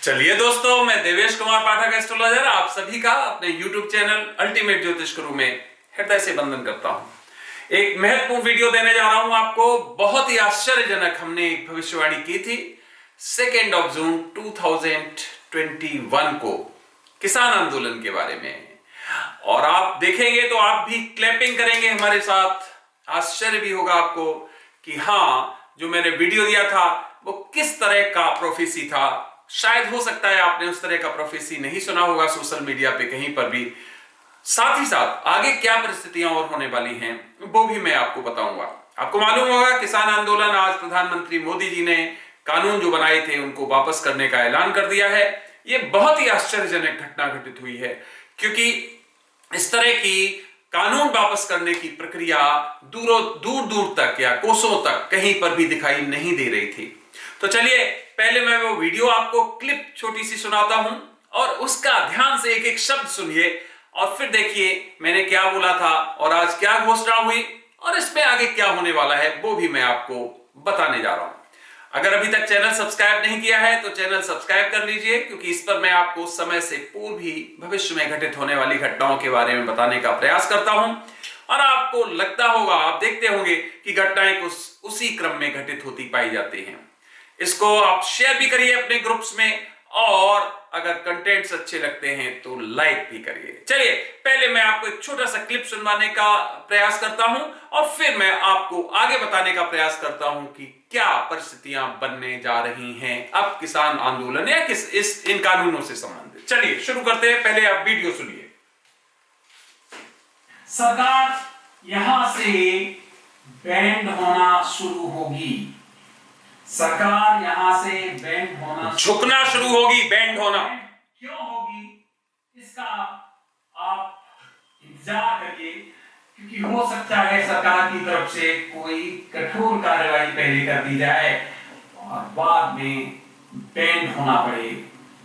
चलिए दोस्तों, मैं देवेश कुमार पाठक एस्ट्रोलॉजर आप सभी का अपने YouTube चैनल अल्टीमेट ज्योतिष गुरु में हृदय से वंदन करता हूं। एक महत्वपूर्ण वीडियो देने जा रहा हूं आपको। बहुत ही आश्चर्यजनक हमने एक भविष्यवाणी की थी 2 जून 2021 को किसान आंदोलन के बारे में, और आप देखेंगे तो आप भी क्लैपिंग करेंगे हमारे साथ। आश्चर्य भी होगा आपको कि हाँ, जो मैंने वीडियो दिया था वो किस तरह का प्रोफेसी था। शायद हो सकता है आपने उस तरह का प्रोफेसी नहीं सुना होगा सोशल मीडिया पे कहीं पर भी। साथ ही साथ आगे क्या परिस्थितियां और होने वाली हैं वो भी मैं आपको बताऊंगा। आपको मालूम होगा किसान आंदोलन, आज प्रधानमंत्री मोदी जी ने कानून जो बनाए थे उनको वापस करने का ऐलान कर दिया है। ये बहुत ही आश्चर्यजनक घटना घटित हुई है, क्योंकि इस तरह की कानून वापस करने की प्रक्रिया दूर दूर तक या कोसों तक कहीं पर भी दिखाई नहीं दे रही थी। तो चलिए पहले मैं वो वीडियो आपको क्लिप छोटी सी सुनाता हूं और उसका ध्यान से एक एक शब्द सुनिए और फिर देखिए मैंने क्या बोला था और आज क्या घोषणा हुई और इसमें आगे क्या होने वाला है वो भी मैं आपको बताने जा रहा हूं। अगर अभी तक चैनल सब्सक्राइब नहीं किया है तो चैनल सब्सक्राइब कर लीजिए, क्योंकि इस पर मैं आपको समय से पूर्व ही भविष्य में घटित होने वाली घटनाओं के बारे में बताने का प्रयास करता हूं। और आपको लगता होगा, आप देखते होंगे कि घटनाएं कुछ उसी क्रम में घटित होती पाई जाती हैं। इसको आप शेयर भी करिए अपने ग्रुप्स में, और अगर कंटेंट्स अच्छे लगते हैं तो लाइक भी करिए। चलिए पहले मैं आपको एक छोटा सा क्लिप सुनवाने का प्रयास करता हूं और फिर मैं आपको आगे बताने का प्रयास करता हूं कि क्या परिस्थितियां बनने जा रही हैं अब किसान आंदोलन या इन कानूनों से संबंधित। चलिए शुरू करते हैं, पहले आप वीडियो सुनिए। सरकार यहां से बैंड होना शुरू होगी। सरकार यहां से बैंड होना, झुकना शुरू होगी। बैंड होना क्यों होगी इसका आप इंतजार करिए, क्योंकि हो सकता है सरकार की तरफ से कोई कठोर कार्रवाई पहले कर दी जाए और बाद में बैंड होना पड़े,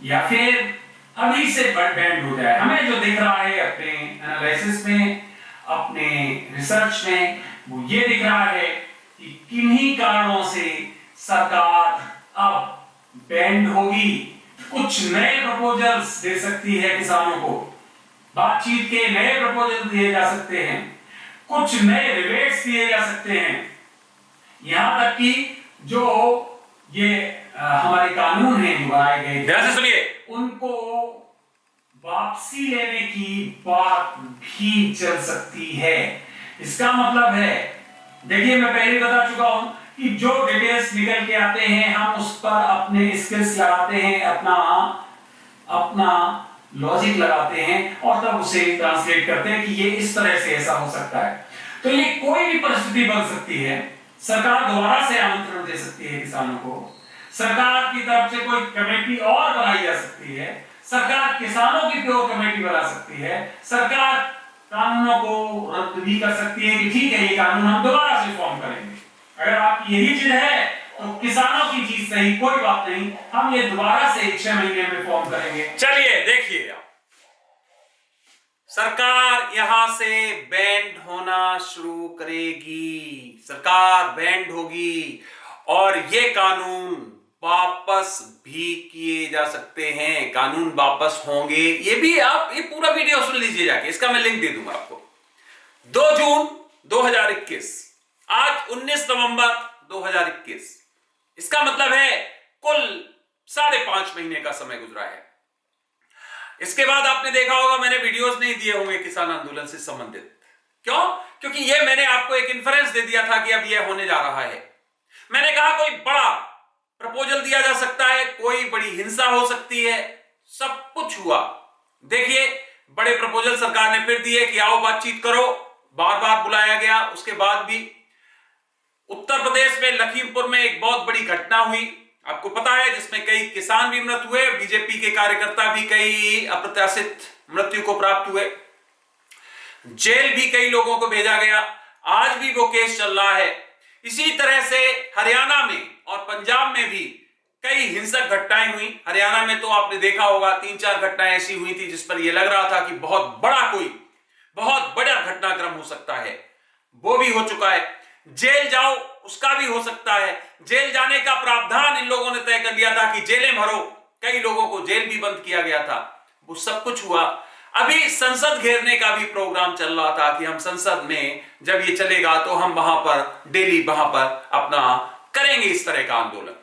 या फिर अभी से बैंड हो जाए। हमें जो दिख रहा है अपने एनालिसिस में, अपने रिसर्च में, वो ये दिख रहा है कि किन्हीं कारणों से सरकार अब बैंड होगी। कुछ नए प्रपोजल्स दे सकती है किसानों को, बातचीत के नए प्रपोजल दिए जा सकते हैं, कुछ नए रिबेट्स दिए जा सकते हैं, यहां तक कि जो ये हमारे कानून हैं जो बनाए गए, ध्यान से सुनिए, उनको वापसी लेने की बात भी चल सकती है। इसका मतलब है, देखिए मैं पहले बता चुका हूं कि जो डिटेल्स निकल के आते हैं हम उस पर अपने स्किल्स लगाते हैं, अपना लॉजिक लगाते हैं और तब उसे ट्रांसलेट करते हैं कि ये इस तरह से ऐसा हो सकता है। तो ये कोई भी परिस्थिति बन सकती है। सरकार दोबारा से आमंत्रण दे सकती है किसानों को, सरकार की तरफ से कोई कमेटी और बनाई जा सकती है, सरकार किसानों की प्योर कमेटी बना सकती है, सरकार कानूनों को रद्द भी कर सकती है कि ठीक है ये कानून हम दोबारा से फॉर्म करेंगे। अगर आपकी यही चीज है तो किसानों की चीज सही, कोई बात नहीं, हम ये दोबारा से 6 महीने में फॉर्म करेंगे। चलिए देखिए, सरकार यहां से बैंड होना शुरू करेगी, सरकार बैंड होगी और ये कानून वापस भी किए जा सकते हैं, कानून वापस होंगे। ये भी आप ये पूरा वीडियो सुन लीजिए जाके, इसका मैं लिंक दे दूंगा आपको। 2 जून 2021, आज 19 नवंबर 2021, इसका मतलब है कुल 5.5 महीने का समय गुजरा है। इसके बाद आपने देखा होगा मैंने वीडियोस नहीं दिए होंगे किसान आंदोलन से संबंधित। क्यों? क्योंकि ये मैंने आपको एक इन्फ्रेंस दे दिया था कि अब ये होने जा रहा है। मैंने कहा कोई बड़ा प्रपोजल दिया जा सकता है, कोई बड़ी हिंसा हो सकती है, सब कुछ हुआ। देखिए बड़े प्रपोजल सरकार ने फिर दिए कि आओ बातचीत करो, बार बार बुलाया गया। उसके बाद भी उत्तर प्रदेश में लखीमपुर में एक बहुत बड़ी घटना हुई, आपको पता है, जिसमें कई किसान भी मृत हुए, बीजेपी के कार्यकर्ता भी कई अप्रत्याशित मृत्यु को प्राप्त हुए, जेल भी कई लोगों को भेजा गया। आज भी वो केस चल रहा है। इसी तरह से हरियाणा में और पंजाब में भी कई हिंसक घटनाएं हुई। हरियाणा में तो आपने देखा होगा 3-4 घटनाएं ऐसी हुई थी जिस पर यह लग रहा था कि बहुत बड़ा घटनाक्रम हो सकता है, वो भी हो चुका है। जेल जाओ उसका भी हो सकता है। जेल जाने का प्रावधान इन लोगों ने तय कर लिया था कि जेलें भरो, कई लोगों को जेल भी बंद किया गया था, वो सब कुछ हुआ। अभी संसद घेरने का भी प्रोग्राम चल रहा था कि हम संसद में जब ये चलेगा तो हम वहां पर डेली वहां पर अपना करेंगे इस तरह का आंदोलन।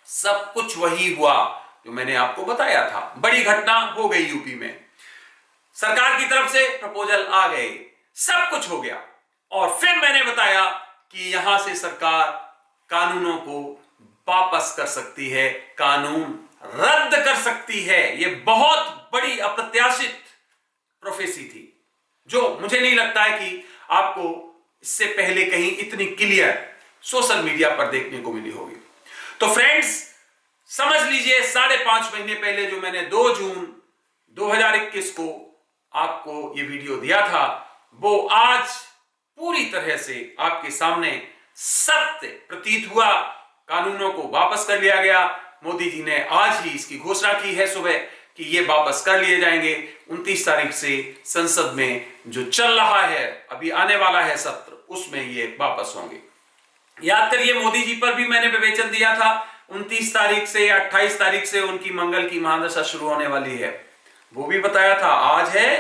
सब कुछ वही हुआ जो मैंने आपको बताया था। बड़ी घटना हो गई यूपी में, सरकार की तरफ से प्रपोजल आ गए, सब कुछ हो गया, और फिर मैंने बताया कि यहां से सरकार कानूनों को वापस कर सकती है, कानून रद्द कर सकती है। यह बहुत बड़ी अप्रत्याशित प्रोफेसी थी जो मुझे नहीं लगता है कि आपको इससे पहले कहीं इतनी क्लियर सोशल मीडिया पर देखने को मिली होगी। तो फ्रेंड्स समझ लीजिए, 5.5 महीने पहले जो मैंने 2 जून 2021 को आपको ये वीडियो दिया था, वो आज पूरी तरह से आपके सामने सत्य प्रतीत हुआ। कानूनों को वापस कर लिया गया। मोदी जी ने आज ही इसकी घोषणा की है सुबह कि ये वापस कर लिए जाएंगे। 29 तारीख से संसद में जो चल रहा है, अभी आने वाला है सत्र, उसमें ये वापस होंगे। याद करिए, मोदी जी पर भी मैंने विवेचन दिया था। 29 तारीख से या 28 तारीख से उनकी मंगल की महादशा शुरू होने वाली है, वो भी बताया था। आज है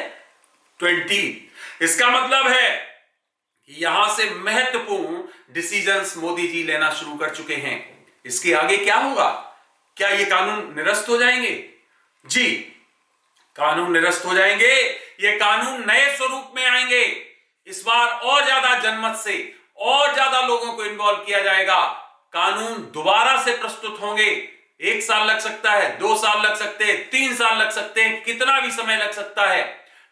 20। इसका मतलब है कि यहां से महत्वपूर्ण डिसीजंस मोदी जी लेना शुरू कर चुके हैं। इसके आगे क्या होगा? क्या ये कानून निरस्त हो जाएंगे? जी, कानून निरस्त हो जाएंगे। ये कानून नए स्वरूप में आएंगे। इस बार और ज्यादा जनमत से और ज्यादा लोगों को इन्वॉल्व किया जाएगा। कानून दोबारा से प्रस्तुत होंगे। 1 साल लग सकता है, 2 साल लग सकते हैं, 3 साल लग सकते हैं, कितना भी समय लग सकता है,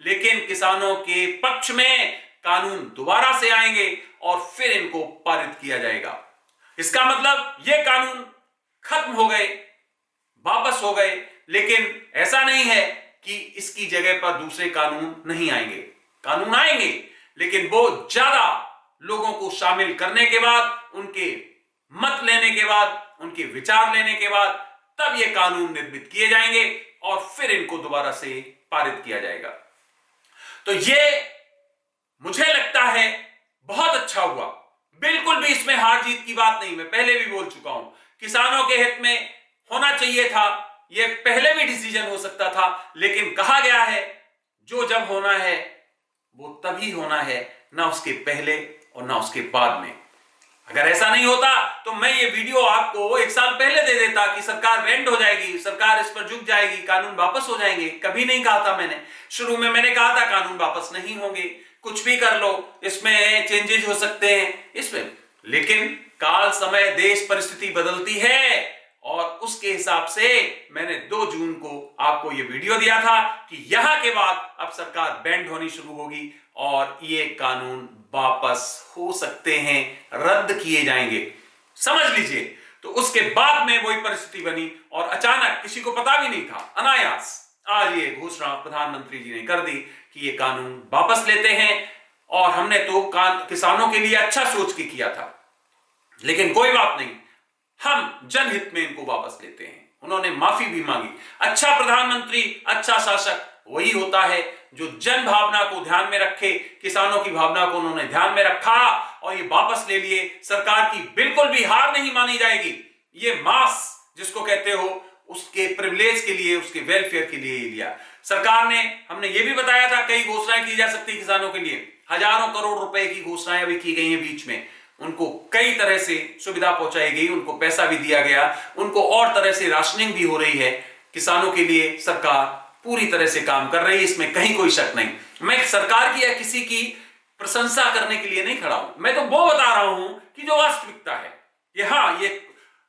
लेकिन किसानों के पक्ष में कानून दोबारा से आएंगे और फिर इनको पारित किया जाएगा। इसका मतलब ये कानून खत्म हो गए, वापस हो गए, लेकिन ऐसा नहीं है कि इसकी जगह पर दूसरे कानून नहीं आएंगे। कानून आएंगे, लेकिन वो ज्यादा लोगों को शामिल करने के बाद, उनके मत लेने के बाद, उनके विचार लेने के बाद, तब ये कानून निर्मित किए जाएंगे और फिर इनको दोबारा से पारित किया जाएगा। तो ये मुझे लगता है बहुत अच्छा हुआ। बिल्कुल भी इसमें हार जीत की बात नहीं। मैं पहले भी बोल चुका हूं, किसानों के हित में होना चाहिए था। यह पहले भी डिसीजन हो सकता था, लेकिन कहा गया है जो जब होना है वो तभी होना है, ना उसके पहले और ना उसके बाद में। अगर ऐसा नहीं होता तो मैं ये वीडियो आपको 1 साल पहले दे देता कि सरकार बेंड हो जाएगी, सरकार इस पर झुक जाएगी, कानून वापस हो जाएंगे। कभी नहीं कहा था मैंने। शुरू में मैंने कहा था कानून वापस नहीं होंगे, कुछ भी कर लो, इसमें चेंजेस हो सकते हैं इसमें, लेकिन काल समय देश परिस्थिति बदलती है और उसके हिसाब से मैंने 2 जून को आपको यह वीडियो दिया था कि यहां के बाद अब सरकार बैंड होनी शुरू होगी और ये कानून वापस हो सकते हैं, रद्द किए जाएंगे। समझ लीजिए। तो उसके बाद में वही परिस्थिति बनी और अचानक, किसी को पता भी नहीं था, अनायास आज ये घोषणा प्रधानमंत्री जी ने कर दी कि ये कानून वापस लेते हैं। और हमने तो किसानों के लिए अच्छा सोच के किया था, लेकिन कोई बात नहीं, हम जनहित में इनको वापस लेते हैं। उन्होंने माफी भी मांगी। अच्छा प्रधानमंत्री, अच्छा शासक वही होता है जो जन भावना को ध्यान में रखे। किसानों की भावना को उन्होंने ध्यान में रखा और ये वापस ले लिए। सरकार की बिल्कुल भी हार नहीं मानी जाएगी। ये मास जिसको कहते हो, उसके प्रिविलेज के लिए, उसके वेलफेयर के लिए लिया सरकार ने। हमने ये भी बताया था कई घोषणाएं की जा सकती है किसानों के लिए। हजारों करोड़ रुपए की घोषणाएं अभी की गई हैं बीच में। उनको कई तरह से सुविधा पहुंचाई गई, उनको पैसा भी दिया गया, उनको और तरह से राशनिंग भी हो रही है। किसानों के लिए सरकार पूरी तरह से काम कर रही है, इसमें कहीं कोई शक नहीं। मैं सरकार की या किसी की प्रशंसा करने के लिए नहीं खड़ा हूं, मैं तो वो बता रहा हूं कि जो वास्तविकता है।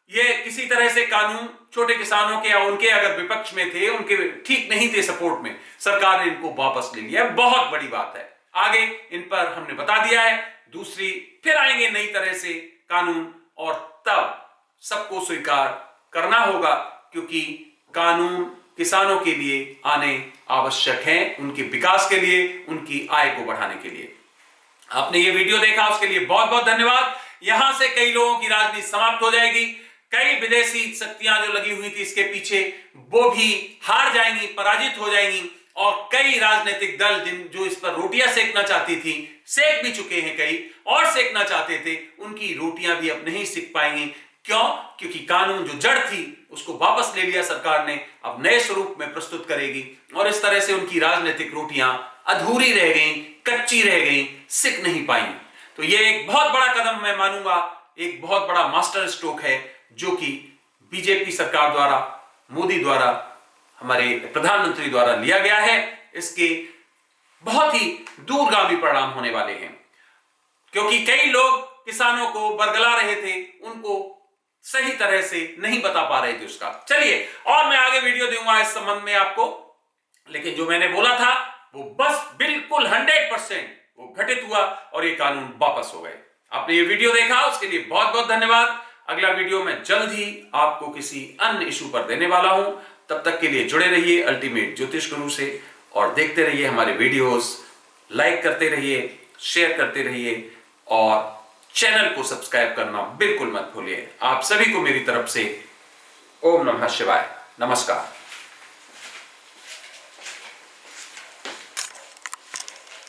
ये किसी तरह से कानून छोटे किसानों के या उनके अगर विपक्ष में थे, उनके ठीक नहीं थे सपोर्ट में, सरकार ने इनको वापस ले लिया। बहुत बड़ी बात है। आगे इन पर हमने बता दिया है। दूसरी फिर आएंगे नई तरह से कानून और तब सबको स्वीकार करना होगा, क्योंकि कानून किसानों के लिए आने आवश्यक है, उनके विकास के लिए, उनकी आय को बढ़ाने के लिए। आपने ये वीडियो देखा उसके लिए बहुत बहुत धन्यवाद। यहां से कई लोगों की राजनीति समाप्त हो जाएगी। कई विदेशी शक्तियां जो लगी हुई थी इसके पीछे, वो भी हार जाएंगी, पराजित हो जाएंगी। और कई राजनीतिक दल जो इस पर रोटियां सेकना चाहती थी, सेक भी चुके हैं कई, और सेकना चाहते थे, उनकी रोटियां भी अब नहीं सेक पाएंगी। क्यों? क्योंकि कानून जो जड़ थी उसको वापस ले लिया सरकार ने, अब नए स्वरूप में प्रस्तुत करेगी और इस तरह से उनकी राजनीतिक रोटियां अधूरी रह गई, कच्ची रह गई, सिक नहीं पाई। तो यह एक बहुत बड़ा कदम मैं मानूंगा, एक बहुत बड़ा मास्टर स्ट्रोक है जो कि बीजेपी सरकार द्वारा, मोदी द्वारा, हमारे प्रधानमंत्री द्वारा लिया गया है। इसके बहुत ही दूरगामी परिणाम होने वाले हैं, क्योंकि कई लोग किसानों को बरगला रहे थे, उनको सही तरह से नहीं बता पा रहे थे उसका। चलिए, और मैं आगे वीडियो दूंगा इस संबंध में आपको, लेकिन जो मैंने बोला था वो बस बिल्कुल 100% वो घटित हुआ और ये कानून वापस हो गए। आपने ये वीडियो देखा, उसके लिए बहुत बहुत धन्यवाद। अगला वीडियो मैं जल्द ही आपको किसी अन्य इशू पर देने वाला हूं। तब तक के लिए जुड़े रहिए अल्टीमेट ज्योतिष गुरु से और देखते रहिए हमारे वीडियोस, लाइक करते रहिए, शेयर करते रहिए और चैनल को सब्सक्राइब करना बिल्कुल मत भूलिए। आप सभी को मेरी तरफ से ओम नमः शिवाय, नमस्कार।